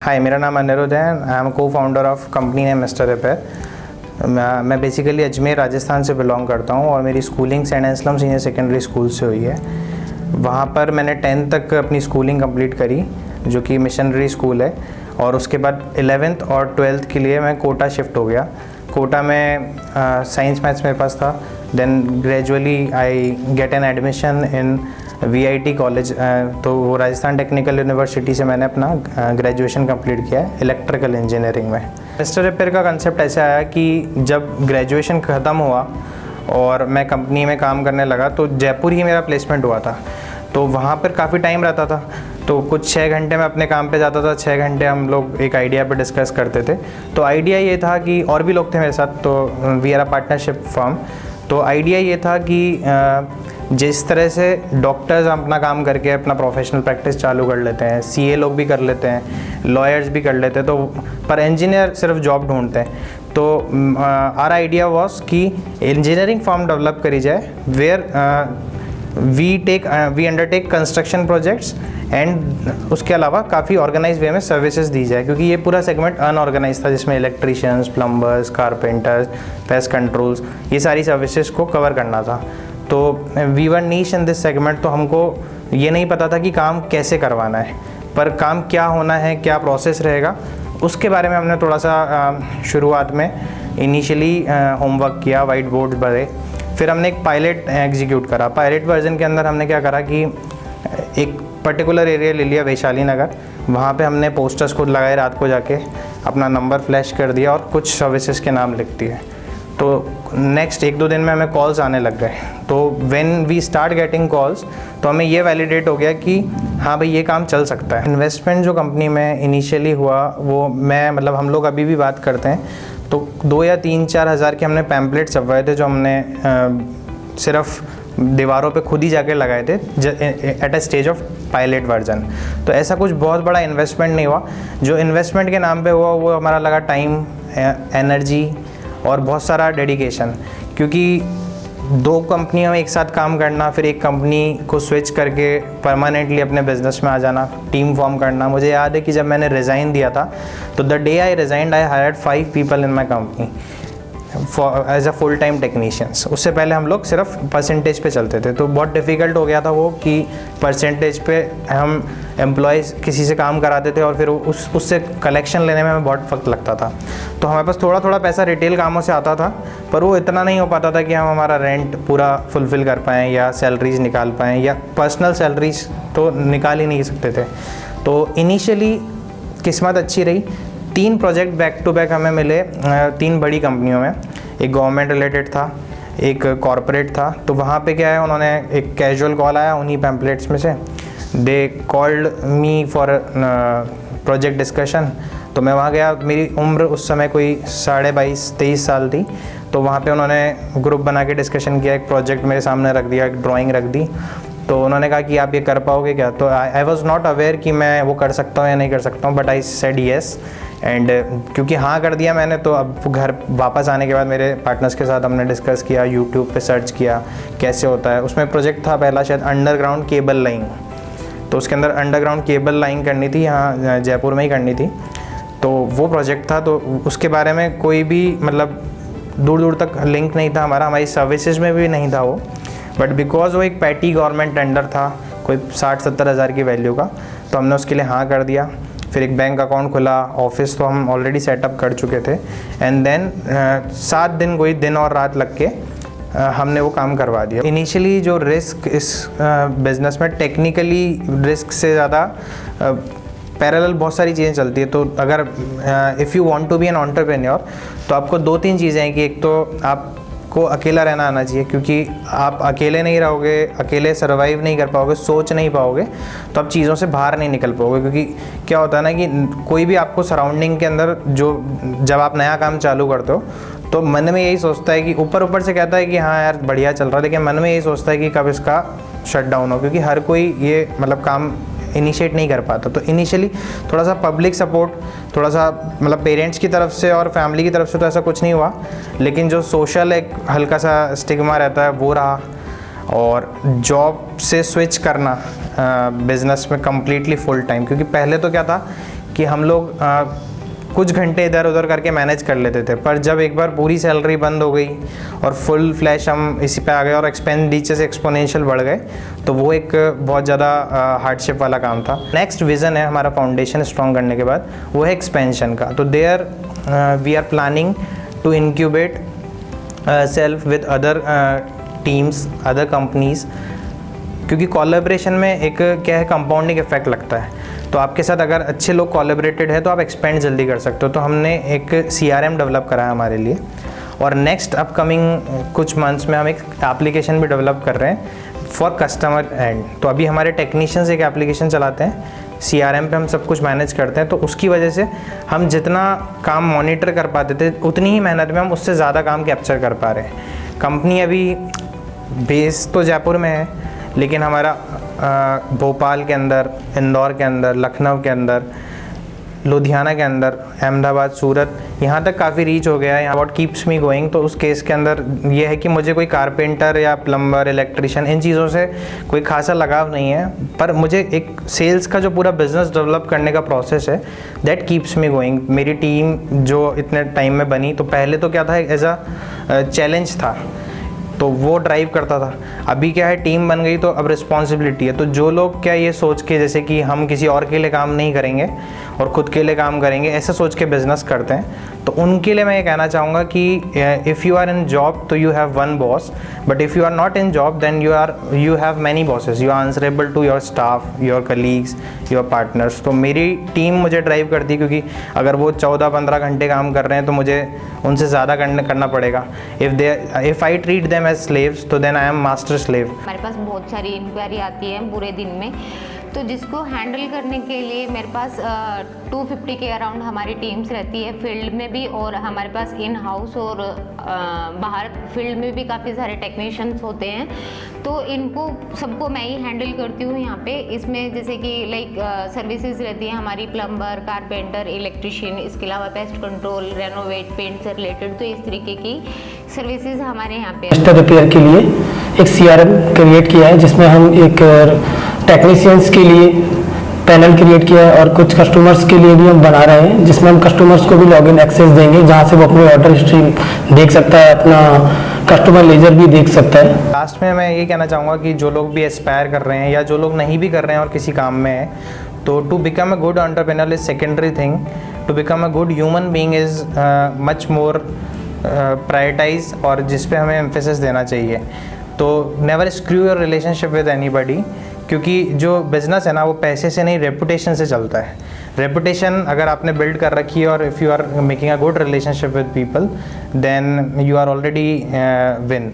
हाय, मेरा नाम अनिरुद्ध है। I am co founder of company name Mister Repair. मैं बेसिकली अजमेर राजस्थान से बिलोंग करता हूँ और मेरी schooling Saint Anselm senior secondary school से हुई है। वहाँ पर मैंने 10th तक अपनी स्कूलिंग कंप्लीट करी, जो कि मिशनरी स्कूल है। और उसके बाद 11th और 12th के लिए मैं कोटा शिफ्ट हो गया। कोटा में साइंस मैथ्स मेरे पास था। Then gradually I get an admission in VIT college, तो वो राजस्थान टेक्निकल यूनिवर्सिटी से मैंने अपना ग्रेजुएशन कंप्लीट किया है इलेक्ट्रिकल इंजीनियरिंग में। मिस्टर रिपेयर का कंसेप्ट ऐसे आया कि जब ग्रेजुएशन ख़त्म हुआ और मैं कंपनी में काम करने लगा तो जयपुर ही मेरा प्लेसमेंट हुआ था। तो वहाँ पर काफ़ी टाइम रहता था, तो कुछ 6 घंटे मैं अपने काम पे जाता था, 6 घंटे हम लोग एक आइडिया पे डिस्कस करते थे। तो आइडिया ये था कि और भी लोग थे मेरे साथ, तो we are a partnership firm. तो आइडिया ये था कि जिस तरह से डॉक्टर्स अपना काम करके अपना प्रोफेशनल प्रैक्टिस चालू कर लेते हैं, CA लोग भी कर लेते हैं, लॉयर्स भी कर लेते हैं, तो पर इंजीनियर सिर्फ जॉब ढूंढते हैं। तो आवर आइडिया वाज कि इंजीनियरिंग फर्म डेवलप करी जाए where we undertake construction projects and उसके अलावा काफ़ी ऑर्गेनाइज वे में सर्विसेज दी जाए, क्योंकि ये पूरा सेगमेंट अनऑर्गेनाइज था, जिसमें electricians, plumbers, carpenters, pest controls, ये सारी सर्विसेज को कवर करना था। तो we were niche in this segment. तो हमको ये नहीं पता था कि काम कैसे करवाना है, पर काम क्या होना है, क्या प्रोसेस रहेगा, उसके बारे में हमने थोड़ा सा शुरुआत में इनिशियली होमवर्क किया, वाइट बोर्ड भरे। फिर हमने एक पायलट एग्जीक्यूट करा। पायलट वर्जन के अंदर हमने क्या करा कि एक पर्टिकुलर एरिया ले लिया, वैशाली नगर। वहाँ पे हमने पोस्टर्स खुद लगाए, रात को जाके अपना नंबर फ्लैश कर दिया और कुछ सर्विसेज के नाम लिख दिए। तो नेक्स्ट 1-2 दिन में हमें कॉल्स आने लग गए। तो when we start getting calls, तो हमें ये वैलिडेट हो गया कि हाँ भाई, ये काम चल सकता है। इन्वेस्टमेंट जो कंपनी में इनिशियली हुआ, वो हम लोग अभी भी बात करते हैं, तो 2 या 3-4 हज़ार के हमने पैम्पलेट छपवाए थे, जो हमने सिर्फ दीवारों पे खुद ही जाके लगाए थे at a stage of pilot version. तो ऐसा कुछ बहुत बड़ा इन्वेस्टमेंट नहीं हुआ। जो इन्वेस्टमेंट के नाम पे हुआ वो हमारा लगा टाइम, एनर्जी और बहुत सारा डेडिकेशन, क्योंकि 2 कंपनियों में एक साथ काम करना, फिर एक कंपनी को स्विच करके परमानेंटली अपने बिजनेस में आ जाना, टीम फॉर्म करना। मुझे याद है कि जब मैंने रिज़ाइन दिया था, तो the day I resigned I hired 5 people in my company as a full time technicians. उससे पहले हम लोग सिर्फ परसेंटेज पे चलते थे, तो बहुत डिफ़िकल्ट हो गया था वो कि परसेंटेज पे हम एम्प्लॉयज़ किसी से काम कराते थे और फिर उससे कलेक्शन लेने में हमें बहुत वक्त लगता था। तो हमारे पास थोड़ा थोड़ा पैसा रिटेल कामों से आता था, पर वो इतना नहीं हो पाता था कि हम हमारा रेंट पूरा फुलफ़िल कर पाएँ या सैलरीज़ निकाल पाएँ, या पर्सनल सैलरीज़ तो निकाल ही नहीं सकते थे। तो इनिशियली किस्मत अच्छी रही। 3 प्रोजेक्ट बैक टू बैक हमें मिले 3 बड़ी कंपनियों में। एक गवर्नमेंट रिलेटेड था, एक कॉरपोरेट था। तो वहाँ पे क्या है, उन्होंने एक कैजुअल कॉल आया उन्हीं पैम्पलेट्स में से, they called me for project discussion. तो मैं वहाँ गया। मेरी उम्र उस समय कोई 22-23 साल थी। तो वहाँ पे उन्होंने ग्रुप बना के डिस्कशन किया, एक प्रोजेक्ट मेरे सामने रख दिया, एक ड्राइंग रख दी। तो उन्होंने कहा कि आप ये कर पाओगे क्या? तो आई वॉज नॉट अवेयर कि मैं वो कर सकता हूँ या नहीं कर सकता हूँ, but I said yes. And क्योंकि हाँ कर दिया मैंने, तो अब घर वापस आने के बाद मेरे पार्टनर्स के साथ हमने डिस्कस किया, यूट्यूब पे सर्च किया कैसे होता है। उसमें प्रोजेक्ट था पहला शायद अंडरग्राउंड केबल लाइन। तो उसके अंदर अंडरग्राउंड केबल लाइन करनी थी, यहाँ जयपुर में ही करनी थी। तो वो प्रोजेक्ट था। तो उसके बारे में कोई भी दूर दूर तक लिंक नहीं था हमारी सर्विसेज में भी नहीं था वो। बट बिकॉज वो एक पैटी गवर्नमेंट टेंडर था, कोई 60-70 हज़ार की वैल्यू का, तो हमने उसके लिए हाँ कर दिया। फिर एक बैंक अकाउंट खुला, ऑफिस तो हम ऑलरेडी सेटअप कर चुके थे। एंड देन 7 दिन, कोई दिन और रात लग के हमने वो काम करवा दिया। इनिशियली जो रिस्क इस बिज़नेस में, टेक्निकली रिस्क से ज़्यादा पैरेलल बहुत सारी चीज़ें चलती है। तो अगर if you want to be an entrepreneur, तो आपको 2-3 चीज़ें हैं कि एक तो आपको अकेला रहना आना चाहिए, क्योंकि आप अकेले नहीं रहोगे, अकेले सर्वाइव नहीं कर पाओगे, सोच नहीं पाओगे, तो आप चीज़ों से बाहर नहीं निकल पाओगे। क्योंकि क्या होता है ना कि कोई भी आपको सराउंडिंग के अंदर जब आप नया काम चालू करते हो, तो मन में यही सोचता है कि ऊपर से कहता है कि हाँ यार बढ़िया चल रहा है, लेकिन मन में यही सोचता है कि कब इसका शट डाउन हो, क्योंकि हर कोई ये काम इनिशिएट नहीं कर पाता। तो इनिशियली थोड़ा सा पब्लिक सपोर्ट, थोड़ा सा पेरेंट्स की तरफ से और फैमिली की तरफ से तो ऐसा कुछ नहीं हुआ, लेकिन जो सोशल एक हल्का सा स्टिग्मा रहता है वो रहा। और जॉब से स्विच करना बिज़नेस में कम्प्लीटली फुल टाइम, क्योंकि पहले तो क्या था कि हम लोग कुछ घंटे इधर उधर करके मैनेज कर लेते थे, पर जब एक बार पूरी सैलरी बंद हो गई और फुल फ्लैश हम इसी पे आ गए और एक्सपेंडिचर्स एक्सपोनेंशियल बढ़ गए, तो वो एक बहुत ज़्यादा हार्डशिप वाला काम था। नेक्स्ट विज़न है हमारा फाउंडेशन स्ट्रॉन्ग करने के बाद, वो है एक्सपेंशन का। तो there we are planning to incubate self with other teams, other companies, क्योंकि कोलैबोरेशन में एक क्या है, कंपाउंडिंग इफेक्ट लगता है। तो आपके साथ अगर अच्छे लोग कोलैबोरेटेड है तो आप एक्सपेंड जल्दी कर सकते हो। तो हमने एक CRM डेवलप करा है हमारे लिए, और नेक्स्ट अपकमिंग कुछ मंथ्स में हम एक एप्लीकेशन भी डेवलप कर रहे हैं फॉर कस्टमर एंड। तो अभी हमारे टेक्नीशियंस एक एप्लीकेशन चलाते हैं, CRM पे हम सब कुछ मैनेज करते हैं। तो उसकी वजह से हम जितना काम मॉनिटर कर पाते थे, उतनी ही मेहनत में हम उससे ज़्यादा काम कैप्चर कर पा रहे हैं। कंपनी अभी बेस तो जयपुर में है, लेकिन हमारा भोपाल के अंदर, इंदौर के अंदर, लखनऊ के अंदर, लुधियाना के अंदर, अहमदाबाद, सूरत, यहाँ तक काफ़ी रीच हो गया है। व्हाट कीप्स मी गोइंग, तो उस केस के अंदर ये है कि मुझे कोई कारपेंटर या प्लम्बर, इलेक्ट्रिशियन, इन चीज़ों से कोई खासा लगाव नहीं है, पर मुझे एक सेल्स का जो पूरा बिजनेस डेवलप करने का प्रोसेस है, दैट कीप्स मी गोइंग। मेरी टीम जो इतने टाइम में बनी, तो पहले तो क्या था, एज अ चैलेंज था, तो वो ड्राइव करता था। अभी क्या है, टीम बन गई तो अब रिस्पॉन्सिबिलिटी है। तो जो लोग क्या ये सोच के, जैसे कि हम किसी और के लिए काम नहीं करेंगे और ख़ुद के लिए काम करेंगे, ऐसा सोच के बिजनेस करते हैं, तो उनके लिए मैं ये कहना चाहूँगा कि if you are in job तो you have one boss, but if you are not in job then you have many bosses, you are answerable to your staff, your colleagues, your partners. तो मेरी team मुझे drive करती है, क्योंकि अगर वो 14-15 घंटे काम कर रहे हैं तो मुझे उनसे ज़्यादा करना पड़ेगा। If I treat them as slaves तो then I am master slave. हमारे पास बहुत सारी इंक्वायरी आती है पूरे दिन में, तो जिसको हैंडल करने के लिए मेरे पास 250 के अराउंड हमारी टीम्स रहती है, फील्ड में भी, और हमारे पास इन हाउस और बाहर फील्ड में भी काफ़ी सारे टेक्नीशियंस होते हैं। तो इनको सबको मैं ही हैंडल करती हूँ यहाँ पे। इसमें जैसे कि लाइक सर्विसेज रहती है हमारी, प्लम्बर, कारपेंटर, इलेक्ट्रिशियन, इसके अलावा पेस्ट कंट्रोल, रेनोवेट, पेंट से रिलेटेड, तो इस तरीके की सर्विसेज हमारे यहाँ पे। रिपेयर के लिए एक CRM क्रिएट किया है, जिसमें हम एक टेक्नीशियंस के लिए पैनल क्रिएट किया है और कुछ कस्टमर्स के लिए भी हम बना रहे हैं, जिसमें हम कस्टमर्स को भी लॉगिन एक्सेस देंगे, जहां से वो अपनी ऑर्डर हिस्ट्री देख सकता है, अपना कस्टमर लेजर भी देख सकता है। लास्ट में मैं ये कहना चाहूँगा कि जो लोग भी एस्पायर कर रहे हैं या जो लोग नहीं भी कर रहे हैं और किसी काम में है, तो to become a good entrepreneur is secondary thing, to become a good human being is much more prioritise, और जिस पे हमें एम्फेसिस देना चाहिए। तो never screw your relationship with anybody, क्योंकि जो बिज़नेस है ना, वो पैसे से नहीं, रेपुटेशन से चलता है। रेपुटेशन अगर आपने बिल्ड कर रखी है, और if you are making a good relationship with people, then you are already win.